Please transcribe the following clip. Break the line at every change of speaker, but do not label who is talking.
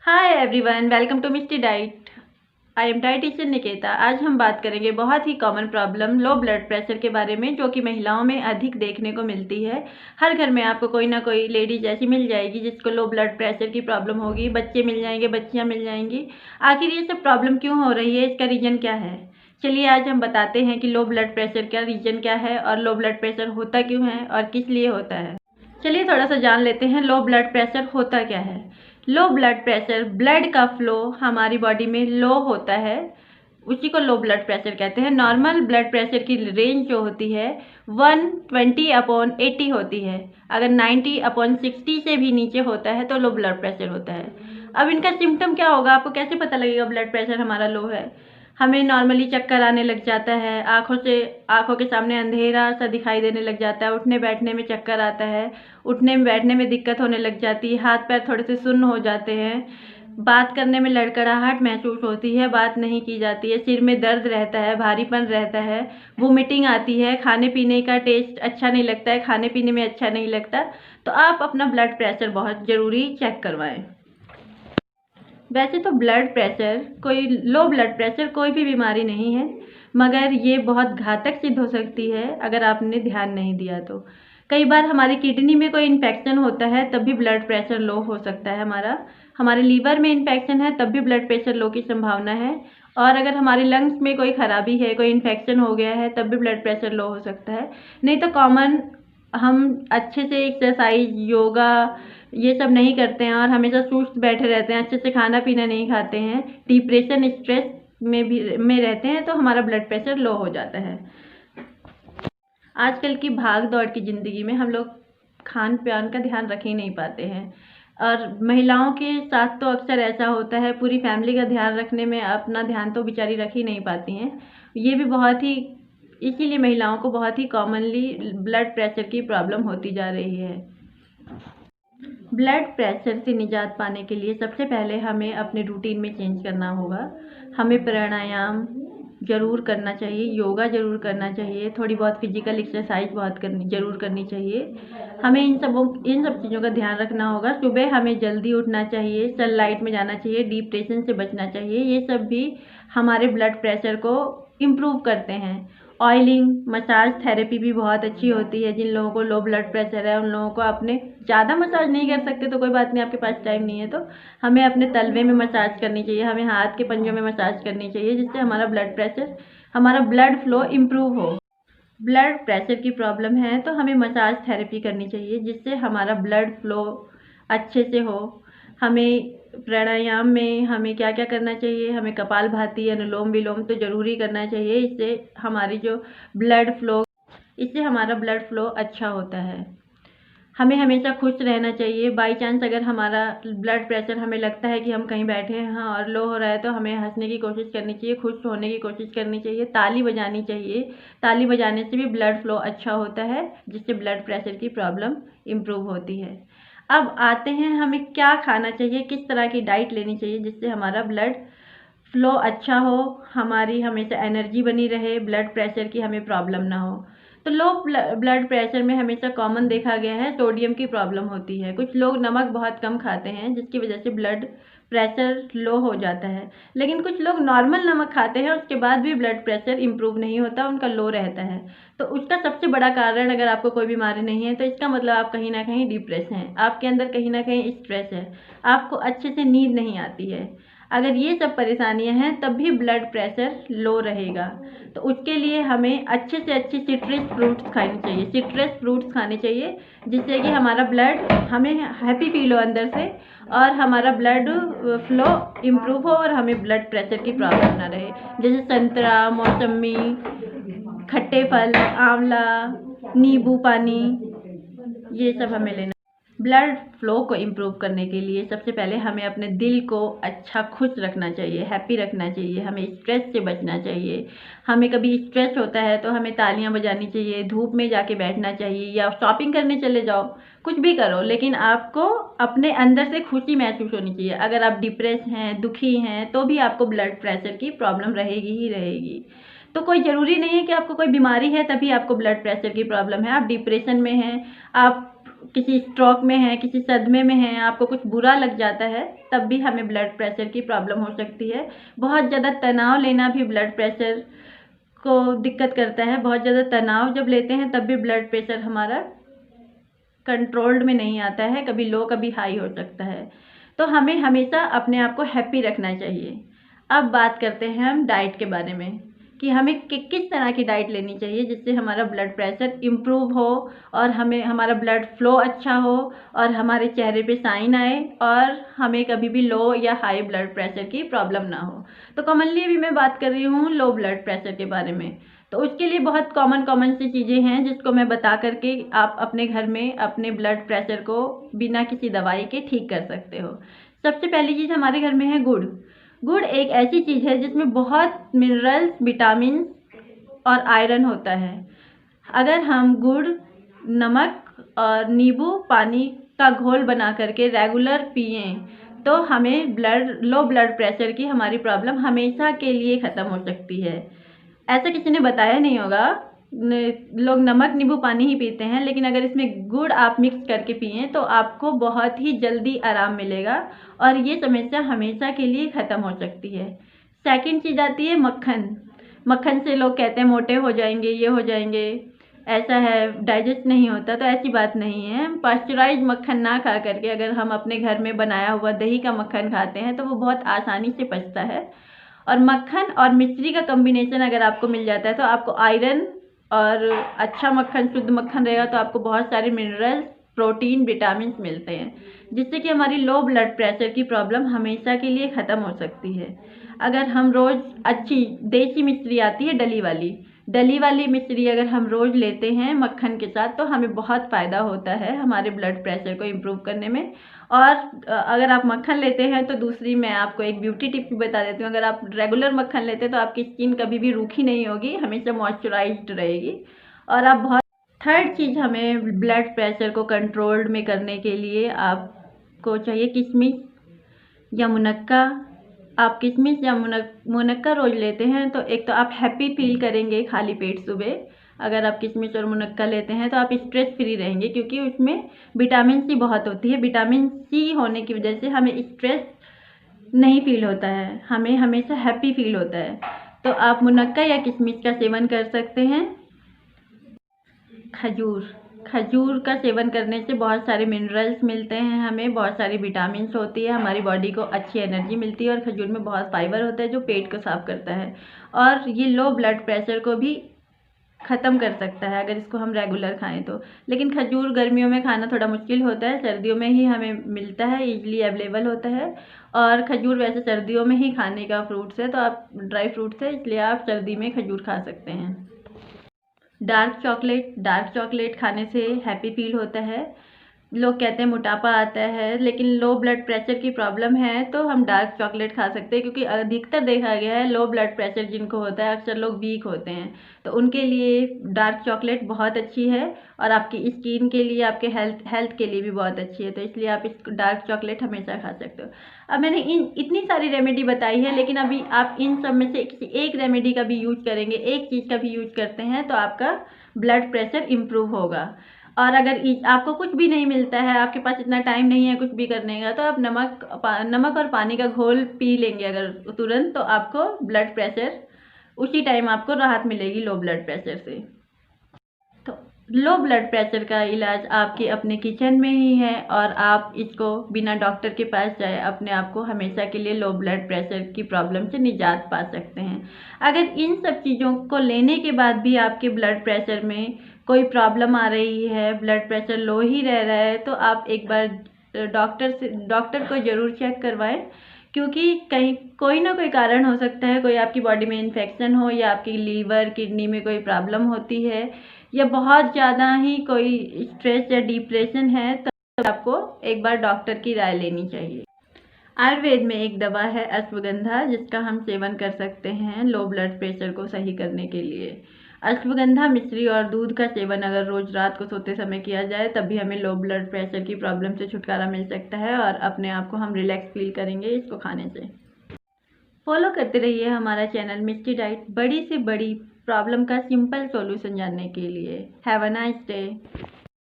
Hi everyone, welcome to Misty Diet. I am dietitian Niketa. आज हम बात करेंगे बहुत ही common problem low blood pressure के बारे में, जो कि महिलाओं में अधिक देखने को मिलती है। हर घर में आपको कोई ना कोई लेडीज ऐसी मिल जाएगी जिसको लो ब्लड प्रेशर की प्रॉब्लम होगी। बच्चे मिल जाएंगे, बच्चियां मिल जाएंगी। आखिर ये सब प्रॉब्लम क्यों हो रही है, इसका रीज़न क्या है? चलिए आज हम बताते हैं कि लो ब्लड प्रेशर का रीज़न क्या है और लो ब्लड प्रेशर होता क्यों है और किस लिए होता है। चलिए थोड़ा सा जान लेते हैं लो ब्लड प्रेशर होता क्या है। लो ब्लड प्रेशर, ब्लड का फ्लो हमारी बॉडी में लो होता है, उसी को लो ब्लड प्रेशर कहते हैं। नॉर्मल ब्लड प्रेशर की रेंज जो होती है 120/80 होती है। अगर 90/60 से भी नीचे होता है तो लो ब्लड प्रेशर होता है। अब इनका सिम्टम क्या होगा, आपको कैसे पता लगेगा ब्लड प्रेशर हमारा लो है? हमें नॉर्मली चक्कर आने लग जाता है, आँखों के सामने अंधेरा सा दिखाई देने लग जाता है, उठने बैठने में चक्कर आता है, उठने बैठने में दिक्कत होने लग जाती है, हाथ पैर थोड़े से सुन्न हो जाते हैं, बात करने में लड़खड़ाहट महसूस होती है, बात नहीं की जाती है, सिर में दर्द रहता है, भारीपन रहता है, वोमिटिंग आती है, खाने पीने का टेस्ट अच्छा नहीं लगता है, खाने पीने में अच्छा नहीं लगता। तो आप अपना ब्लड प्रेशर बहुत ज़रूरी चेक करवाएं। वैसे तो ब्लड प्रेशर कोई लो ब्लड प्रेशर कोई भी बीमारी नहीं है, मगर ये बहुत घातक सिद्ध हो सकती है अगर आपने ध्यान नहीं दिया तो। कई बार हमारी किडनी में कोई इन्फेक्शन होता है तब भी ब्लड प्रेशर लो हो सकता है हमारा। हमारे लीवर में इन्फेक्शन है तब भी ब्लड प्रेशर लो की संभावना है। और अगर हमारे लंग्स में कोई खराबी है, कोई इन्फेक्शन हो गया है, तब भी ब्लड प्रेशर लो हो सकता है। नहीं तो कॉमन हम अच्छे से एक्सरसाइज, योगा ये सब नहीं करते हैं और हमेशा सुस्त बैठे रहते हैं, अच्छे से खाना पीना नहीं खाते हैं, डिप्रेशन, स्ट्रेस में रहते हैं, तो हमारा ब्लड प्रेशर लो हो जाता है। आजकल की भाग दौड़ की ज़िंदगी में हम लोग खान पान का ध्यान रख ही नहीं पाते हैं, और महिलाओं के साथ तो अक्सर ऐसा होता है, पूरी फैमिली का ध्यान रखने में अपना ध्यान तो बेचारी रख ही नहीं पाती हैं। ये भी बहुत ही, इसीलिए महिलाओं को बहुत ही कॉमनली ब्लड प्रेशर की प्रॉब्लम होती जा रही है। ब्लड प्रेशर से निजात पाने के लिए सबसे पहले हमें अपने रूटीन में चेंज करना होगा। हमें प्राणायाम ज़रूर करना चाहिए, योगा ज़रूर करना चाहिए, थोड़ी बहुत फिजिकल एक्सरसाइज ज़रूर करनी चाहिए। हमें इन सब चीज़ों का ध्यान रखना होगा। सुबह हमें जल्दी उठना चाहिए, सनलाइट में जाना चाहिए, डिप्रेशन से बचना चाहिए। ये सब भी हमारे ब्लड प्रेशर को इम्प्रूव करते हैं। ऑयलिंग, मसाज थेरेपी भी बहुत अच्छी होती है। जिन लोगों को लो ब्लड प्रेशर है उन लोगों को अपने ज़्यादा मसाज नहीं कर सकते तो कोई बात नहीं, आपके पास टाइम नहीं है तो हमें अपने तलवे में मसाज करनी चाहिए, हमें हाथ के पंजों में मसाज करनी चाहिए, जिससे हमारा ब्लड फ्लो इम्प्रूव हो। ब्लड प्रेशर की प्रॉब्लम है तो हमें मसाज थेरेपी करनी चाहिए, जिससे हमारा ब्लड फ्लो अच्छे से हो। हमें प्राणायाम में हमें क्या क्या करना चाहिए, हमें कपालभाति, अनुलोम विलोम तो ज़रूर ही करना चाहिए। इससे हमारा ब्लड फ्लो अच्छा होता है। हमें हमेशा खुश रहना चाहिए। बाई चांस अगर हमारा ब्लड प्रेशर, हमें लगता है कि हम कहीं बैठे हैं हाँ और लो हो रहा है, तो हमें हंसने की कोशिश करनी चाहिए, खुश होने की कोशिश करनी चाहिए, ताली बजानी चाहिए। ताली बजाने से भी ब्लड फ्लो अच्छा होता है, जिससे ब्लड प्रेशर की प्रॉब्लम इम्प्रूव होती है। अब आते हैं हमें क्या खाना चाहिए, किस तरह की डाइट लेनी चाहिए जिससे हमारा ब्लड फ्लो अच्छा हो, हमारी हमेशा एनर्जी बनी रहे, ब्लड प्रेशर की हमें प्रॉब्लम ना हो। तो लो ब्लड प्रेशर में हमेशा कॉमन देखा गया है सोडियम की प्रॉब्लम होती है। कुछ लोग नमक बहुत कम खाते हैं जिसकी वजह से ब्लड प्रेशर लो हो जाता है, लेकिन कुछ लोग नॉर्मल नमक खाते हैं उसके बाद भी ब्लड प्रेशर इम्प्रूव नहीं होता, उनका लो रहता है। तो उसका सबसे बड़ा कारण, अगर आपको कोई बीमारी नहीं है तो इसका मतलब आप कहीं ना कहीं डिप्रेस हैं, आपके अंदर कहीं ना कहीं स्ट्रेस है, आपको अच्छे से नींद नहीं आती है। अगर ये सब परेशानियां हैं तब भी ब्लड प्रेशर लो रहेगा। तो उसके लिए हमें अच्छे से अच्छे सिट्रस फ्रूट्स खाने चाहिए, जिससे कि हमें हैप्पी फील हो अंदर से, और हमारा ब्लड फ्लो इम्प्रूव हो और हमें ब्लड प्रेशर की प्रॉब्लम ना रहे। जैसे संतरा, मौसमी, खट्टे फल, आंवला, नींबू पानी, ये सब हमें लेना। ब्लड फ्लो को इम्प्रूव करने के लिए सबसे पहले हमें अपने दिल को अच्छा खुश रखना चाहिए, हैप्पी रखना चाहिए, हमें स्ट्रेस से बचना चाहिए। हमें कभी स्ट्रेस होता है तो हमें तालियां बजानी चाहिए, धूप में जाके बैठना चाहिए, या शॉपिंग करने चले जाओ, कुछ भी करो, लेकिन आपको अपने अंदर से खुशी महसूस होनी चाहिए। अगर आप डिप्रेस हैं, दुखी हैं, तो भी आपको ब्लड प्रेशर की प्रॉब्लम रहेगी ही रहेगी। तो कोई ज़रूरी नहीं है कि आपको कोई बीमारी है तभी आपको ब्लड प्रेशर की प्रॉब्लम है। आप डिप्रेशन में हैं, आप किसी स्ट्रोक में हैं, किसी सदमे में हैं, आपको कुछ बुरा लग जाता है, तब भी हमें ब्लड प्रेशर की प्रॉब्लम हो सकती है। बहुत ज़्यादा तनाव लेना भी ब्लड प्रेशर को दिक्कत करता है। बहुत ज़्यादा तनाव जब लेते हैं तब भी ब्लड प्रेशर हमारा कंट्रोल्ड में नहीं आता है, कभी लो कभी हाई हो सकता है। तो हमें हमेशा अपने आप को हैप्पी रखना चाहिए। अब बात करते हैं हम डाइट के बारे में कि हमें किस तरह की डाइट लेनी चाहिए जिससे हमारा ब्लड प्रेशर इम्प्रूव हो और हमें हमारा ब्लड फ्लो अच्छा हो और हमारे चेहरे पे साइन आए और हमें कभी भी लो या हाई ब्लड प्रेशर की प्रॉब्लम ना हो। तो कॉमनली अभी मैं बात कर रही हूँ लो ब्लड प्रेशर के बारे में। तो उसके लिए बहुत कॉमन सी चीज़ें हैं जिसको मैं बता करके आप अपने घर में अपने ब्लड प्रेशर को बिना किसी दवाई के ठीक कर सकते हो। सबसे पहली चीज़ हमारे घर में है गुड़। गुड़ एक ऐसी चीज़ है जिसमें बहुत मिनरल्स, विटामिन और आयरन होता है। अगर हम गुड़, नमक और नींबू पानी का घोल बना करके रेगुलर पिएं तो हमें लो ब्लड प्रेशर की हमारी प्रॉब्लम हमेशा के लिए ख़त्म हो सकती है। ऐसा किसी ने बताया नहीं होगा, लोग नमक नींबू पानी ही पीते हैं, लेकिन अगर इसमें गुड़ आप मिक्स करके पिएं तो आपको बहुत ही जल्दी आराम मिलेगा और ये समस्या हमेशा के लिए ख़त्म हो सकती है। सेकंड चीज़ आती है मक्खन। मक्खन से लोग कहते हैं मोटे हो जाएंगे, ये हो जाएंगे, ऐसा है, डाइजेस्ट नहीं होता। तो ऐसी बात नहीं है। पास्चराइज मक्खन ना खा करके अगर हम अपने घर में बनाया हुआ दही का मक्खन खाते हैं तो वो बहुत आसानी से पचता है। और मक्खन और मिश्री का कॉम्बिनेशन अगर आपको मिल जाता है तो आपको आयरन और अच्छा मक्खन, शुद्ध मक्खन रहेगा तो आपको बहुत सारे मिनरल्स, प्रोटीन, विटामिन मिलते हैं जिससे कि हमारी लो ब्लड प्रेशर की प्रॉब्लम हमेशा के लिए ख़त्म हो सकती है। अगर हम रोज़ अच्छी देसी मिश्री आती है डली वाली मिश्री अगर हम रोज़ लेते हैं मक्खन के साथ तो हमें बहुत फ़ायदा होता है हमारे ब्लड प्रेशर को इम्प्रूव करने में। और अगर आप मक्खन लेते हैं तो दूसरी मैं आपको एक ब्यूटी टिप भी बता देती हूँ। अगर आप रेगुलर मक्खन लेते हैं तो आपकी स्किन कभी भी रूखी नहीं होगी, हमेशा मॉइस्चराइज्ड रहेगी और आप बहुत। थर्ड चीज़, हमें ब्लड प्रेशर को कंट्रोल्ड में करने के लिए आपको चाहिए किशमिश या मुनक्का। आप किशमिश या मुनक्का रोज़ लेते हैं तो एक तो आप हैप्पी फील करेंगे खाली पेट सुबह। अगर आप किशमिश और मुनक्का लेते हैं तो आप स्ट्रेस फ्री रहेंगे क्योंकि उसमें विटामिन सी बहुत होती है। विटामिन सी होने की वजह से हमें स्ट्रेस नहीं फील होता है, हमें हमेशा हैप्पी फील होता है। तो आप मुनक्का या किशमिश का सेवन कर सकते हैं। खजूर का सेवन करने से बहुत सारे मिनरल्स मिलते हैं, हमें बहुत सारी विटामिन्स होती है, हमारी बॉडी को अच्छी एनर्जी मिलती है और खजूर में बहुत फाइबर होता है जो पेट को साफ करता है और ये लो ब्लड प्रेशर को भी ख़त्म कर सकता है अगर इसको हम रेगुलर खाएं तो। लेकिन खजूर गर्मियों में खाना थोड़ा मुश्किल होता है, सर्दियों में ही हमें मिलता है, ईजिली अवेलेबल होता है। और खजूर वैसे सर्दियों में ही खाने का फ्रूट्स है, तो आप ड्राई फ्रूट्स है इसलिए आप सर्दी में खजूर खा सकते हैं। डार्क चॉकलेट खाने से हैप्पी फील होता है। लोग कहते हैं मोटापा आता है, लेकिन लो ब्लड प्रेशर की प्रॉब्लम है तो हम डार्क चॉकलेट खा सकते हैं क्योंकि अधिकतर देखा गया है लो ब्लड प्रेशर जिनको होता है अक्सर लोग वीक होते हैं, तो उनके लिए डार्क चॉकलेट बहुत अच्छी है और आपकी स्किन के लिए, आपके हेल्थ के लिए भी बहुत अच्छी है। तो इसलिए आप इस डार्क चॉकलेट हमेशा खा सकते हो। अब मैंने इतनी सारी रेमेडी बताई है, लेकिन अभी आप इन सब में से किसी एक रेमेडी का भी यूज करेंगे, एक चीज़ का भी यूज करते हैं तो आपका ब्लड प्रेशर इम्प्रूव होगा। और अगर आपको कुछ भी नहीं मिलता है, आपके पास इतना टाइम नहीं है कुछ भी करने का, तो आप नमक और पानी का घोल पी लेंगे अगर तुरंत, तो आपको ब्लड प्रेशर उसी टाइम आपको राहत मिलेगी लो ब्लड प्रेशर से। तो लो ब्लड प्रेशर का इलाज आपके अपने किचन में ही है और आप इसको बिना डॉक्टर के पास जाए अपने आप को हमेशा के लिए लो ब्लड प्रेशर की प्रॉब्लम से निजात पा सकते हैं। अगर इन सब चीज़ों को लेने के बाद भी आपके ब्लड प्रेशर में कोई प्रॉब्लम आ रही है, ब्लड प्रेशर लो ही रह रहा है, तो आप एक बार डॉक्टर को ज़रूर चेक करवाएं क्योंकि कहीं कोई ना कोई कारण हो सकता है, कोई आपकी बॉडी में इन्फेक्शन हो या आपकी लीवर किडनी में कोई प्रॉब्लम होती है या बहुत ज़्यादा ही कोई स्ट्रेस या डिप्रेशन है, तो आपको एक बार डॉक्टर की राय लेनी चाहिए। आयुर्वेद में एक दवा है अश्वगंधा जिसका हम सेवन कर सकते हैं लो ब्लड प्रेशर को सही करने के लिए। अश्वगंधा मिश्री और दूध का सेवन अगर रोज रात को सोते समय किया जाए तब भी हमें लो ब्लड प्रेशर की प्रॉब्लम से छुटकारा मिल सकता है और अपने आप को हम रिलैक्स फील करेंगे इसको खाने से। फॉलो करते रहिए हमारा चैनल मिस्टी डाइट, बड़ी से बड़ी प्रॉब्लम का सिंपल सॉल्यूशन जानने के लिए। Have a nice day.